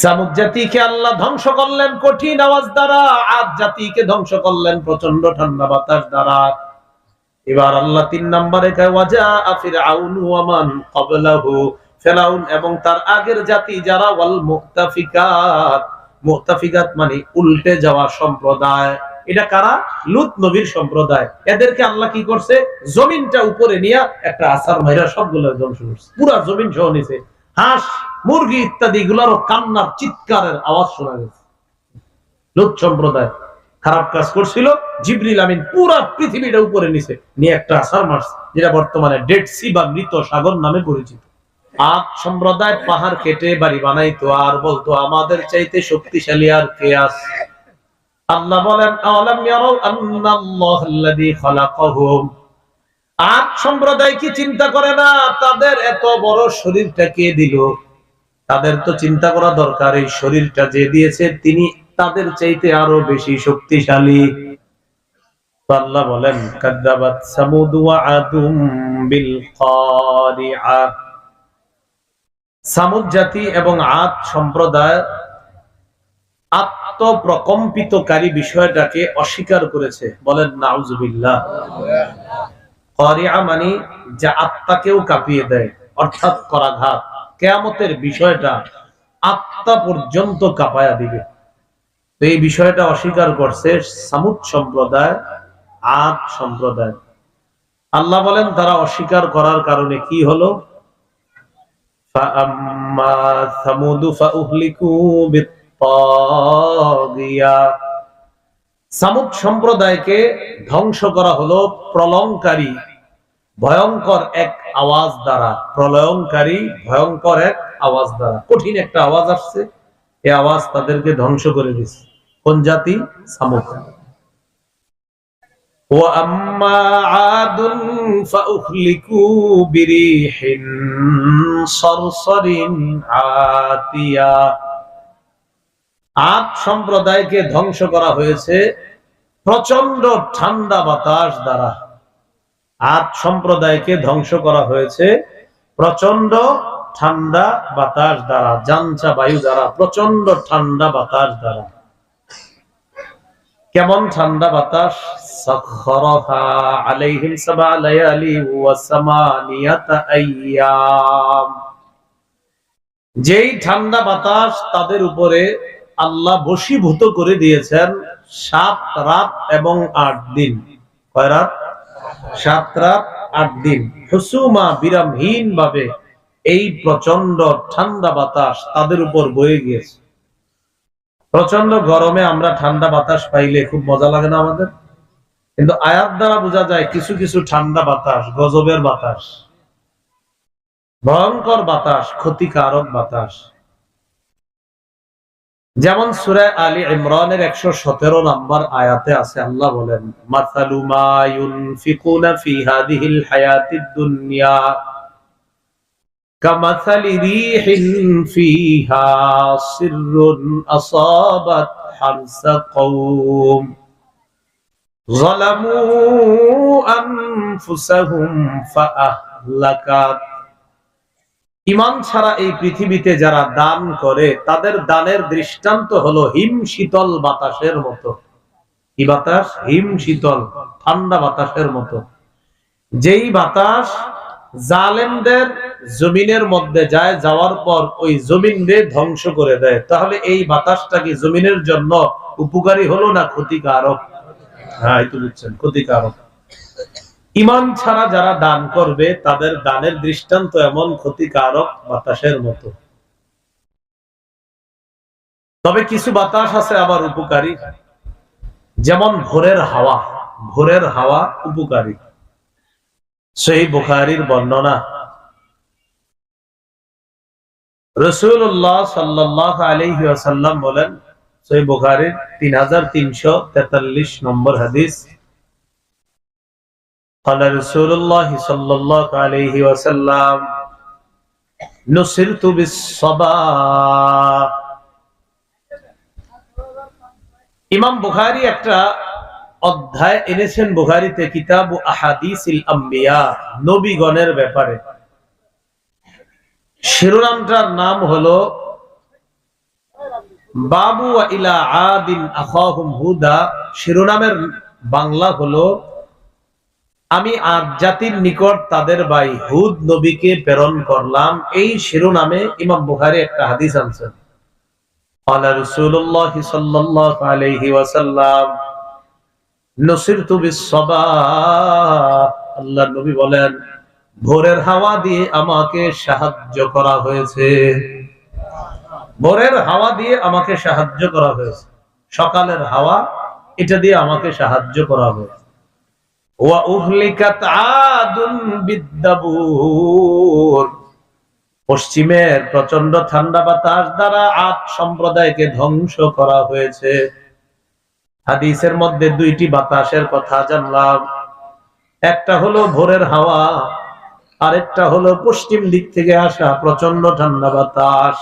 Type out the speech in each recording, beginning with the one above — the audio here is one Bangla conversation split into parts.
সামুদ জাতিকে আল্লাহ ধ্বংস করলেন কঠিন আওয়াজ দ্বারা, আদ জাতিকে ধ্বংস করলেন প্রচন্ড ঠান্ডা বাতাস দ্বারা। এবার আল্লাহ ৩ নম্বরে ওয়াজা ফিরআউন ওয়া মান ক্বাবলাহু, ফিরআউন এবং তার আগের জাতি যারা, ওয়াল মুতাফিকাত, মুতাফিকাত মানে উল্টে যাওয়া সম্প্রদায়। এটা কারা? লূত নবীর সম্প্রদায়। এদেরকে আল্লাহ কি করছে? জমিনটা উপরে নিয়ে একটা আছাড় মাইরা সবগুলো ধ্বংস করছে, পুরো জমিন সহ নিছে। হাঁস মুরগি ইত্যাদি গুলারও কান্নার চিৎকারের আওয়াজ শোনা গেছে। লূত সম্প্রদায় খারাপ কাজ করছিল, জিবরিল আমিন পুরো পৃথিবীটা উপরে নিছে নিয়ে একটা আছাড় মারছে, যেটা বর্তমানে ডেড সি বা মৃত সাগর নামে পরিচিত। আদ সম্প্রদায় পাহাড় কেটে বাড়ি বানাইতো আর বলতো আমাদের চাইতে শক্তিশালী আর কে আছে। আল্লাহ বলেন আওয়ালাম ইয়ারাউ আন্নাল্লাহাল্লাযী খালাকাহুম, আদ সম্প্রদায় কি চিন্তা করে না তাদের এত বড় শরীরটা কে দিল? তাদের তো চিন্তা করা দরকার এই শরীরটা যে দিয়েছে তিনি তাদের চাইতে আরো বেশি শক্তিশালী। আল্লাহ বলেন কাযযাবাত সামুদ ওয়া আদুম বিল কারিআ, সামুদ জাতি এবং আদ সম্প্রদায় আত্মপ্রকম্পিতকারী বিষয়টাকে অস্বীকার করেছে। বলেন নাউজুবিল্লাহ। কারিআ মানে যা আত্মাকেও কাঁপিয়ে দেয়, অর্থাৎ করাঘাত। কিয়ামতের বিষয়টা আত্মা পর্যন্ত কাঁপায়া দিবে। তো এই বিষয়টা অস্বীকার করছে সামুদ সম্প্রদায়, আদ সম্প্রদায়। আল্লাহ বলেন তারা অস্বীকার করার কারণে কি হলো? ফাআম্মা সামুদু ফাউহলিকু বিত্তাগিয়া, সামুদ সম্প্রদায়কে ধ্বংস করা হলো প্রলয়ঙ্কারী ভয়ঙ্কর এক আওয়াজ দ্বারা। প্রলয়ঙ্কারী ভয়ঙ্কর এক আওয়াজ দ্বারা, কঠিন একটা আওয়াজ আসছে, এই আওয়াজ তাদেরকে ধ্বংস করে দিচ্ছে। কোন জাতি? সামুদ। ওয়া আম্মা আদুন ফাউহলিকু বিরিহিন সরসরিন আতিয়া, আদ সম্প্রদায়কে ধ্বংস করা হয়েছে প্রচন্ড ঠান্ডা বাতাস দ্বারা। আদ সম্প্রদায়কে ধ্বংস করা হয়েছে প্রচন্ড ঠান্ডা বাতাস দ্বারা, জানচা বায়ু দ্বারা, প্রচন্ড ঠান্ডা বাতাস দ্বারা। কেমন ঠান্ডা বাতাস? সাখখারাহা আলাইহিম সাবআ লায়ালি ওয়া সামানিয়াতা আইয়াম, যেই ঠান্ডা বাতাস তাদের উপরে আল্লাহ বশীভূত করে দিয়েছেন 7 রাত এবং 8 দিন। কয় রাত? 7 রাত 8 দিন। হুসুমা বিরামহীন ভাবে এই প্রচন্ড ঠান্ডা বাতাস তাদের উপর বয়ে গিয়েছে। প্রচন্ড গরমে আমরা ঠান্ডা বাতাস পাইলে খুব মজা লাগে না আমাদের? কিন্তু আয়াত দ্বারা বোঝা যায় কিছু কিছু ঠান্ডা বাতাস গজবের বাতাস, ভয়ঙ্কর বাতাস, ক্ষতিকারক বাতাস। যেমন সূরা আলী ইমরানের 117 নম্বর আয়াতে আছে, আল্লাহ বলেন মাসালু মা ইউনফিকুনা ফি হাদিহিল হায়াতিদ দুনিয়া কামাসালি রিহিন ফিহা সিররুন আসাবাত হারসা কওম যালামু আনফুসাহুম ফাআহলাকাত। ঈমান ছাড়া এই পৃথিবীতে যারা দান করে তাদের দানের দৃষ্টান্ত হলো হিম শীতল বাতাসের মতো। কি বাতাস? হিম শীতল ঠান্ডা বাতাসের মতো। যেই বাতাস জালেমদের জমিনের মধ্যে যায়, যাওয়ার পর ওই জমিনকে ধ্বংস করে দেয়, তাহলে এই বাতাসটা কি জমিনের জন্য উপকারী হলো না ক্ষতিকারক? হ্যাঁ, এই তো বুঝছেন, ক্ষতিকারক। ঈমান ছাড়া যারা দান করবে তাদের দানের দৃষ্টান্ত এমন ক্ষতিকারক বাতাসের মতো। তবে কিছু বাতাস আছে আবার উপকারী, যেমন ভোরের হাওয়া। ভোরের হাওয়া উপকারী। সহিহ বুখারীর বর্ণনা, রাসূলুল্লাহ সাল্লাল্লাহু আলাইহি ওয়াসাল্লাম বলেন, সহিহ বুখারীর 3343 নম্বর হাদিস, قال رسول الله صلى الله عليه وسلم نصرت بالصبا। ইমাম বুখারী একটা অধ্যায় এনেছেন বুখারীতে, কিতাবু আহাদিসিল আম্বিয়া, নবীগণের ব্যাপারে। শিরোনামটার নাম হলো বাবু ওয়া ইলা আদিন আখাহুম হুদা, শিরোনামের বাংলা হলো আমি আদ জাতির নিকট তাদের ভাই হুদ নবীকে প্রেরণ করলাম। এই শিরোনামে ইমাম বুখারী একটা হাদিস আনছেন। ক্বালা রাসূলুল্লাহ সাল্লাল্লাহু আলাইহি ওয়াসাল্লাম নুসিরতু বিস-সাবাহ, আল্লাহর নবী বলেন ভোরের হাওয়া দিয়ে আমাকে সাহায্য করা হয়েছে। ভোরের হাওয়া দিয়ে আমাকে সাহায্য করা হয়েছে, সকালের হাওয়া এটা দিয়ে আমাকে সাহায্য করা হয়েছে। ওয়া উহলিকাত আদুন বিদ-দাবুর, পশ্চিমের প্রচন্ড ঠান্ডা বাতাস দ্বারা আদ সম্প্রদায়কে ধ্বংস করা হয়েছে। হাদিসের মধ্যে দুইটি বাতাসের কথা জানলাম, একটা হলো ভোরের হাওয়া, আরেকটা হলো পশ্চিম দিক থেকে আসা প্রচন্ড ঠান্ডা বাতাস।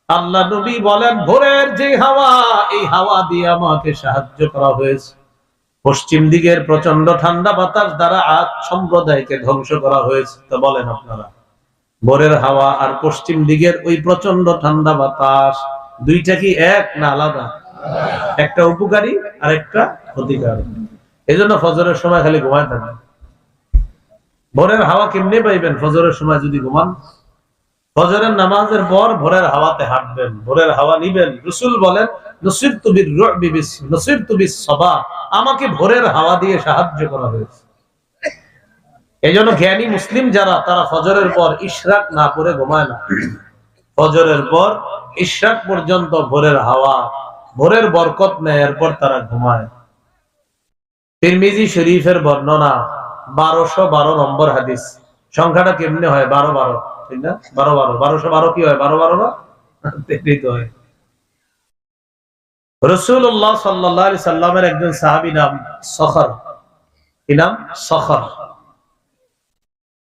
আল্লাহ নবী বলেন ভোরের যে হাওয়া, এই হাওয়া দিয়ে আমাকে সাহায্য করা হয়েছে। পশ্চিম দিকের প্রচন্ড ঠান্ডা বাতাস দ্বারা আদ সম্প্রদায়কে ধ্বংস করা হয়েছে। তো বলেন আপনারা, ভোরের হাওয়া আর পশ্চিম দিকের ওই প্রচন্ড ঠান্ডা বাতাস দুইটা কি এক না আলাদা? একটা উপকারী আর একটা ক্ষতিকারী। এই জন্য ফজরের সময় খালি ঘুমায় থাকবেন। ভোরের হাওয়া কেমনে পাইবেন? ফজরের সময় যদি ঘুমান, ফজরের নামাজের পর ভোরের হাওয়াতে হাঁটবেন, ভোরের হাওয়া নিবেন। রাসূল বলেন নুসিরতু বির-রু'বি নুসিরতু বিস-সাবাহ, আমাকে ভোরের হাওয়া দিয়ে সাহায্য করা হয়েছে। এইজন্য জ্ঞানী মুসলিম যারা, তারা ফজরের পর ইশরাক না পড়ে ঘুমায় না। ফজরের পর ইশরাক পর্যন্ত ভোরের হাওয়া, ভোরের বরকত নেয়, এরপর তারা ঘুমায়। তিরমিজি শরীফের বর্ণনা 1212 নম্বর হাদিস। সংখ্যাটা কেমনে হয়? 1212, ঠিক না? 1212, 1212 কি হয়? 1212 না? এটাই তো হয়। রাসূলুল্লাহ সাল্লাল্লাহু আলাইহি সাল্লামের একজন সাহাবী নাম সখর। কি নাম? সখর।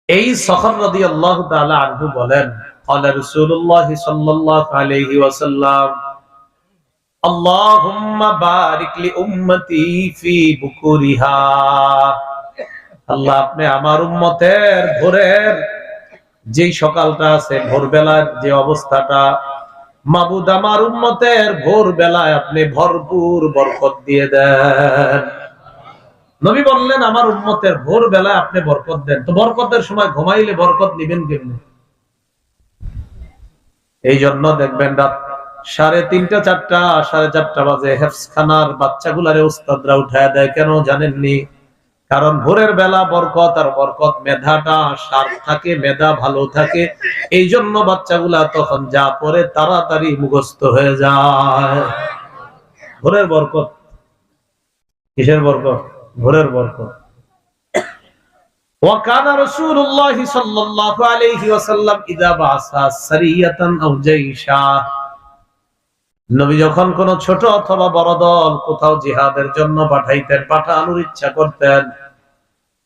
এই সখর রাদিয়াল্লাহু তাআলা আনহু বলেন ক্বালা রাসূলুল্লাহ সাল্লাল্লাহু আলাইহি ওয়াসাল্লাম আল্লাহুম্মা বারিক লি উম্মতি ফি বুকুরিহা, আল্লাহ আপনি আমার উম্মতের ভোরের যেই সকালটা আছে, ভোরবেলার যে অবস্থাটা, মাবুদ আমার উম্মতের ভোরবেলায় আপনি ভরপুর বরকত দিয়ে দেন। নবী বললেন আমার উম্মতের ভোরবেলায় আপনি বরকত দেন। তো বরকতের সময় ঘুমাইলে বরকত নিবেন কেমনে? এই জন্য দেখবেন রাত 3:30 4টা 4:30 বাজে হেফজখানার বাচ্চাগুলারে উস্তাদরা উঠায় দেয়। কেন জানেননি? কারণ ভোরের বেলা বরকত, আর বরকত মেধাটা শার্প থাকে, মেধা ভালো থাকে। এই জন্য বাচ্চাগুলা তখন যা পড়ে তাড়াতাড়ি মুখস্থ হয়ে যায়। ভোরের বরকত। কিসের বরকত? ভোরের বরকত। وكان رسول الله صلى الله عليه وسلم اذا بعث سريه او جيشا, নবী যখন কোন ছোট অথবা বড় দল কোথাও জিহাদের জন্য পাঠাইতেন, পাঠানোর ইচ্ছা করতেন,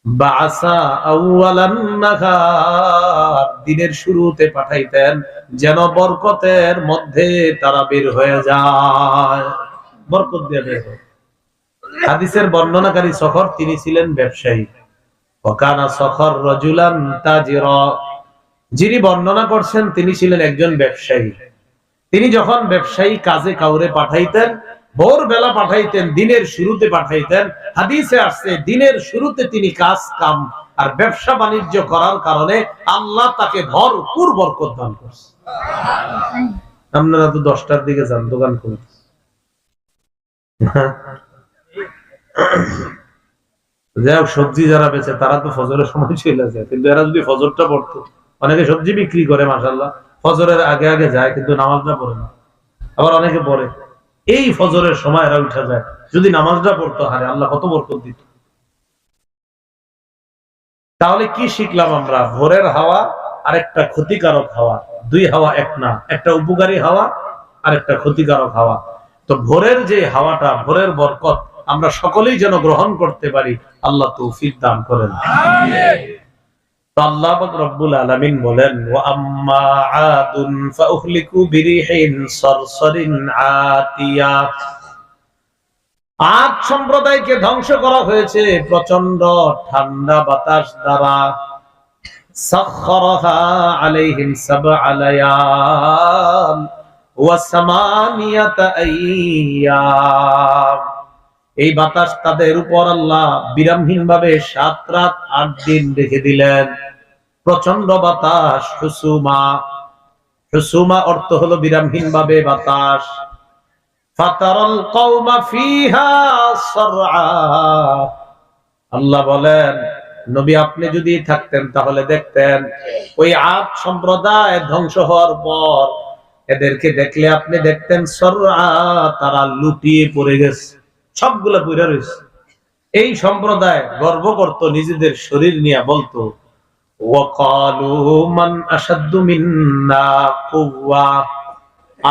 বাসা আউয়ালান নাহার, দিনের শুরুতে পাঠাইতেন, যেন বরকতের মধ্যে তারা বের হয়ে যায়, বরকত দিয়ে বের হয়। হাদিসের বর্ণনাকারী সখর, তিনি ছিলেন ব্যবসায়ী। ওয়াকানা সখর রাজুলান তাজিরা, যিনি বর্ণনা করছেন তিনি ছিলেন একজন ব্যবসায়ী। তিনি যখন ব্যবসায়ী কাজে কাউরে পাঠাইতেন, ভোরবেলা পাঠাইতেন, দিনের শুরুতে পাঠাইতেন। হাদিসে আসছে দিনের শুরুতে তিনি কাজ কাম আর ব্যবসা বাণিজ্য করার কারণে আল্লাহ তাকে ভরপুর বরকত দান করছে। আপনারা তো 10টার দিকে যান দোকান খুলে, যাই সবজি যারা বেচে তারা তো ফজরের সময় চলে যায়, কিন্তু এরা যদি ফজরটা পড়তো, অনেকে সবজি বিক্রি করে মাশাআল্লাহ, ফজরের আগে আগে যায় কিন্তু নামাজটা পড়ে না। আবার অনেকে পড়ে, এই ফজরের সময় এরা উঠে যায়, যদি নামাজটা পড়তো, হারে আল্লাহ কত বরকত দিত। তাহলে কি শিখলাম আমরা? ভোরের হাওয়া আর একটা ক্ষতিকারক হাওয়া, দুই হাওয়া এক না, একটা উপকারী হাওয়া আর একটা ক্ষতিকারক হাওয়া। তো ভোরের যে হাওয়াটা, ভোরের বরকত আমরা সকলেই যেন গ্রহণ করতে পারি, আল্লাহ তৌফিক দান করেন। তো আল্লাহ পাক রব্বুল আলামিন বলেন ওয়া আম্মা আদুন ফাউহলিকু বিরিহিন সারসারিন আতিয়া, আদ সম্প্রদায়কে ধ্বংস করা হয়েছে প্রচন্ড ঠান্ডা বাতাস দ্বারা। সাখখারাহা আলাইহিম সাবআ লায়াল, ওয়া সামানিয়াতা আইয়াম। এই বাতাস তাদের উপর আল্লাহ বিরামহীন ভাবে 7 রাত 8 দিন রেখে দিলেন। প্রচন্ড বাতাস, হুসুমা। হুসুমা অর্থ হলো বিরামহীন ভাবে বাতাস। ফাতারাল কওমা ফিহা সারআ। আল্লাহ বলেন, নবী আপনি যদি থাকতেন তাহলে দেখতেন ওই আদ সম্প্রদায় ধ্বংস হওয়ার পর এদেরকে দেখলে আপনি দেখতেন সারআ, তারা লুটিয়ে পড়ে গেছে, সবগুলা পড়ে রয়েছে। এই সম্প্রদায় গর্ব করত নিজেদের শরীর নিয়ে, বলতো ওয়াকালু মান আশাদ্দু মিন্না কুওয়া।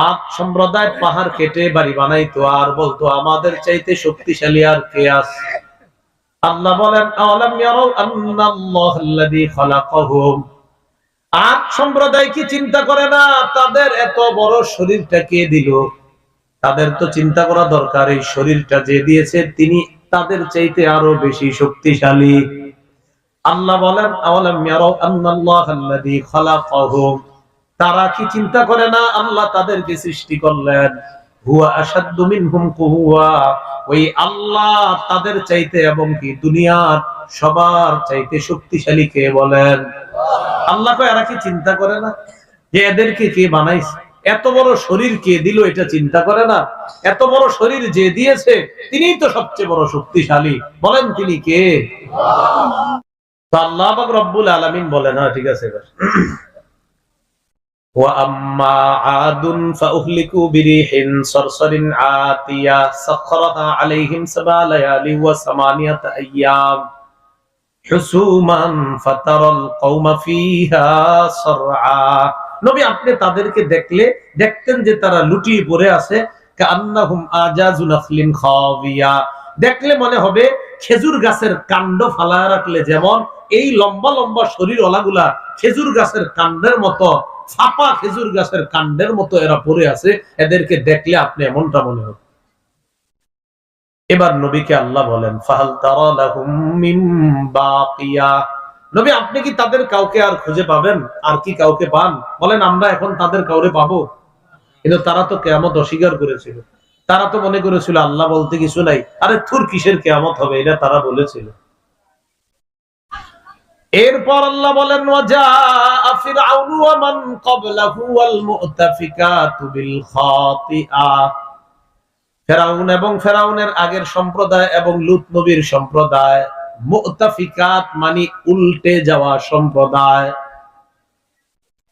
আদ সম্প্রদায় পাহাড় কেটে বাড়ি বানাইতো আর বলতো আমাদের চাইতে শক্তিশালী আর কে আছে। আল্লাহ বলেন আওয়ালাম ইয়ারাউ আন্নাল্লাহাল্লাযী খালাকাহুম। আদ সম্প্রদায় কি চিন্তা করে না তাদের এত বড় শরীরটা কে দিল? তাদের তো চিন্তা করা দরকার এই শরীরটা যে দিয়েছে তিনি তাদের চাইতে আরো বেশি শক্তিশালী। আল্লাহ বলেন আওয়ালাম ইয়ারাউ আন্নাল্লাহাল্লাযী খালাকাহুম। তারা কি চিন্তা করে না আল্লাহ তাদেরকে সৃষ্টি করলেন? হুয়া আশাদ্দু মিনহুম কুওয়া। ওই আল্লাহ তাদের চাইতে এবং কি দুনিয়ার সবার চাইতে শক্তিশালী কে বলেন? আল্লাহ কয় এরা কি চিন্তা করে না যে এদেরকে কে বানাইছে? এত বড় শরীর কে দিল এটা চিন্তা করে না? এত বড় শরীর যে দিয়েছে তিনিই তো সবচেয়ে বড় শক্তিশালী। বলেন তিনি কে? আল্লাহ পাক রব্বুল আলামিন বলেন, হ্যাঁ ঠিক আছে এবার। وَأَمَّا عَادٌ فَأُهْلِكُوا بِرِيحٍ صَرْصَرٍ عَاتِيَةٍ سَخَّرَهَا عَلَيْهِمْ 7 لَيَالٍ وَثَمَانِيَةَ أَيَّامٍ حُسُومًا فَتَرَى الْقَوْمَ فِيهَا صَرْعَى। নবী আপনি তাদেরকে দেখলে দেখতেন যে তারা লুটিয়ে পড়ে আছে, কান্নাহুম আজাজু নাখলিন খাবিয়া। দেখলে মনে হবে খেজুর গাছের কাণ্ড ফালায় রাখলে যেমন এই লম্বা লম্বা শরীর ওলাগুলা খেজুর গাছের কাণ্ডের মতো, ফাঁপা খেজুর গাছের কাণ্ডের মতো এরা পড়ে আছে। এদেরকে দেখলে আপনি এমনটা মনে হবে। এবার নবীকে আল্লাহ বলেন ফাহাল তারা লাহুম মিন বাকিয়া। নবী আপনি কি তাদের কাউকে আর খুঁজে পাবেন? আর কি কাউকে পান? বলেন আমরা এখন তাদের কাউরে পাবো? কিন্তু তারা তো কিয়ামত অস্বীকার করেছিল। তারা তো মনে করেছিল আল্লাহ বলতে কিছু নাই। আরে থুর কিসের কিয়ামত হবে, এটা তারা বলেছিল। এরপর আল্লাহ বলেন ওয়াজাআ ফিরআউনু ওয়া মান ক্বাবলাহু ওয়াল মুতাফিকাতু বিল খাতিআ। ফেরাউন এবং ফেরাউনের আগের সম্প্রদায় এবং লূত নবীর সম্প্রদায়, মুতাফিকাত মানে উল্টে যাওয়া সম্প্রদায়।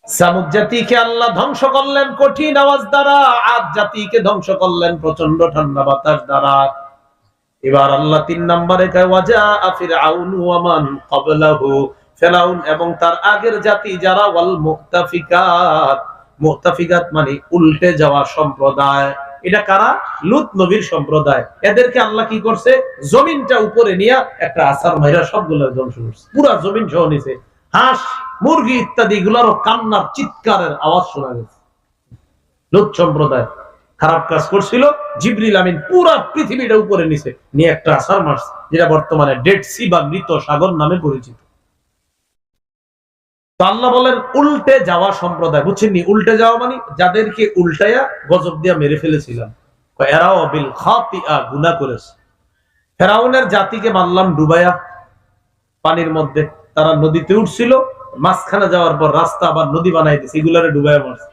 সামুদ জাতিকে আল্লাহ ধ্বংস করলেন কঠিন আওয়াজ দ্বারা, আদ জাতিকে ধ্বংস করলেন প্রচন্ড ঠান্ডা বাতাস দ্বারা। এবার আল্লাহ 3 নম্বরে কয় ওয়াজাআ ফিরআউনু ওয়া মান ক্বাবলাহু। ফিরআউন এবং তার আগের জাতি যারা, ওয়াল মুতাফিকাত। মুতাফিকাত মানে উল্টে যাওয়া সম্প্রদায়। এটা কারা? লূত নবীর সম্প্রদায়। এদেরকে আল্লাহ কি করছে? জমিনটা উপরে নিয়ে একটা আছাড় মাইরা সবগুলো ধ্বংস করছে, পুরো জমিন সহ নিছে। হাঁস মুরগি ইত্যাদি গুলারও কান্নার চিৎকারের আওয়াজ শোনা গেছে। লূত সম্প্রদায় খারাপ কাজ করছিল, জিবরিল আমিন পুরো পৃথিবীটা উপরে নিচে নিয়ে একটা আছাড় মারছে, যেটা বর্তমানে ডেড সি বা মৃত সাগর নামে পরিচিত। তো আল্লাহ বলেন উল্টে যাওয়া সম্প্রদায়, বুঝছেন নি? উল্টে যাওয়া মানে যাদেরকে উল্টায়া গজব দিয়া মেরে ফেলেছিলাম। এরাও বিল খাতিআ গুনাহ করেছে। ফেরাউনের জাতিকে মারলাম ডুবায়া পানির মধ্যে, তারা নদীতে উঠছিল, মাঝখানে যাওয়ার পর রাস্তা আবার নদী বানাই দিয়েছে, এগুলারে ডুবায়া মারছে।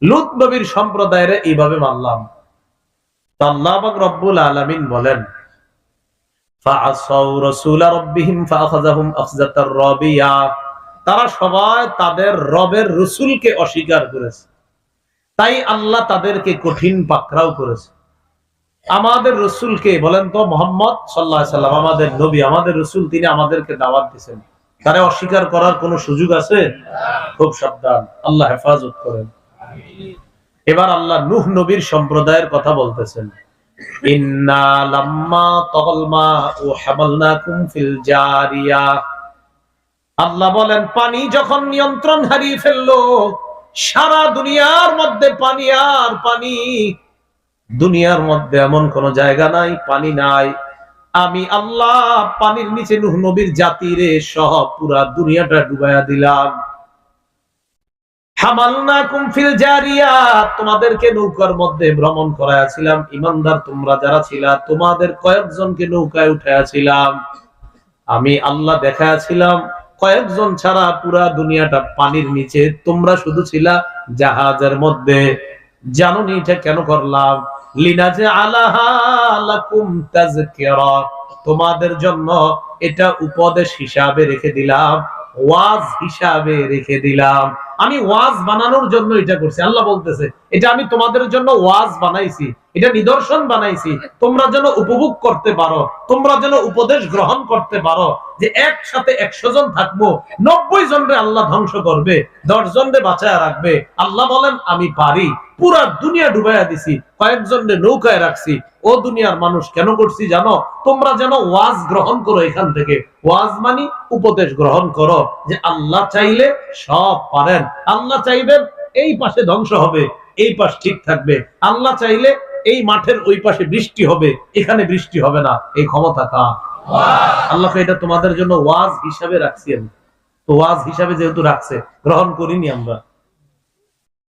লূত নবীর সম্প্রদায়ের এইভাবে মারলাম। আল্লাহ পাক রব্বুল আলামিন বলেন ফাআসাউ রাসূলা রাব্বিহিম ফাআখাযাহুম আখযাতার রাবিয়া। তারা সবাই তাদের রবের রাসূলকে অস্বীকার করেছে, তাই আল্লাহ তাদেরকে কঠিন পাকড়াও করেছে। আমাদের রাসূলকে বলেন তো, মুহাম্মদ সাল্লাল্লাহু আলাইহি সাল্লাম আমাদের নবী, আমাদের রাসূল, তিনি আমাদেরকে দাওয়াত দিয়েছেন। তারা অস্বীকার করার কোনো সুযোগ আছে? খুব সাবধান, আল্লাহ হেফাজত করেন। এবার আল্লাহ নূহ নবীর সম্প্রদায়ের কথা বলতেছেন। ইন্না লাম্মা তাগাল মাউ হামালনাকুম ফিল জারিয়া। আল্লাহ বলেন পানি যখন নিয়ন্ত্রণ হারিয়ে ফেললো, সারা দুনিয়ার মধ্যে পানি আর পানি, দুনিয়ার মধ্যে এমন কোন জায়গা নাই পানি নাই। আমি আল্লাহ পানির নিচে নূহ নবীর জাতিরে সহ পুরা দুনিয়াটা ডুবাইয়া দিলাম। হামালনাকুম ফিল জারিয়া, তোমাদেরকে নৌকার মধ্যে ভ্রমণ করাইছিলাম। ঈমানদার তোমরা যারা ছিলা, তোমাদের কয়েকজনকে নৌকায় উঠাইছিলাম। আমি আল্লাহ দেখাইছিলাম কয়েকজন ছাড়া পুরা দুনিয়াটা পানির নিচে, তোমরা শুধু ছিলা জাহাজের মধ্যে। জানোনি এটা কেন করলাম? লিনাজআলাহা লাকুম তাযকিরা, তোমাদের জন্য এটা উপদেশ হিসাবে রেখে দিলাম, ওয়াজ হিসাবে রেখে দিলাম। আমি ওয়াজ বানানোর জন্য এটা করছি। আল্লাহ বলতেছে এটা আমি তোমাদের জন্য ওয়াজ বানাইছি, এটা নিদর্শন বানাইছি, তোমরা যেন উপভোগ করতে পারো, তোমরা যেন উপদেশ গ্রহণ করতে পারো। যে একসাথে 100 জন থাকবো, 90 জনরে আল্লাহ ধ্বংস করবে, 10 জনরে বাঁচায় রাখবে। আল্লাহ বলেন আমি পারি। পুরা দুনিয়া ডুবাইয়া দিছি, কয়েকজনরে নৌকায় রাখছি। ও দুনিয়ার মানুষ কেন করছি জানো? তোমরা যেন ওয়াজ গ্রহণ করো। এখান থেকে ওয়াজ মানি উপদেশ গ্রহণ করো যে আল্লাহ চাইলে সব পারেন। আল্লাহ চাইবেন এই পাশে ধ্বংস হবে, এই পাশ ঠিক থাকবে। আল্লাহ চাইলে এই মাঠের ওই পাশে বৃষ্টি হবে, এখানে বৃষ্টি হবে না। এই ক্ষমতা কার? আল্লাহকে এটা তোমাদের জন্য ওয়াজ হিসাবে রাখছি আমি। তো ওয়াজ হিসাবে যেহেতু রাখছে, গ্রহণ করিনি আমরা।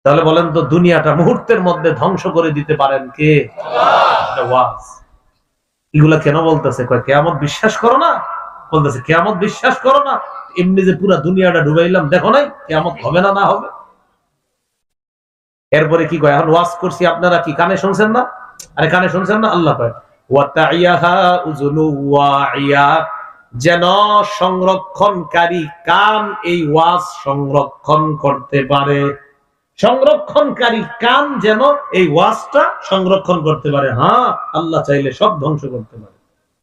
তাহলে বলেন তো, দুনিয়াটা মুহূর্তের মধ্যে ধ্বংস করে দিতে পারেন কে? ওয়াজ। এগুলা কেন বলতেছে? কিয়ামত বিশ্বাস করো না? বলতেছে কিয়ামত বিশ্বাস করো না? এমনি যে পুরা দুনিয়াটা ডুবাইলাম, দেখো নাই কিয়ামত হবে না? না হবে। এরপরে কি কয়? এখন ওয়াজ করছি, আপনারা কি কানে শুনছেন না? আরে কানে শুনছেন না? আল্লাহ কয় ওয়াতাইয়াহা উযুনু ওয়াইয়া, যেন সংরক্ষণকারী কান এই ওয়াজ সংরক্ষণ করতে পারে। সংরক্ষণকারী কান যেন এই ওয়াজটা সংরক্ষণ করতে পারে। হ্যাঁ, আল্লাহ চাইলে সব ধ্বংস করতে পারে।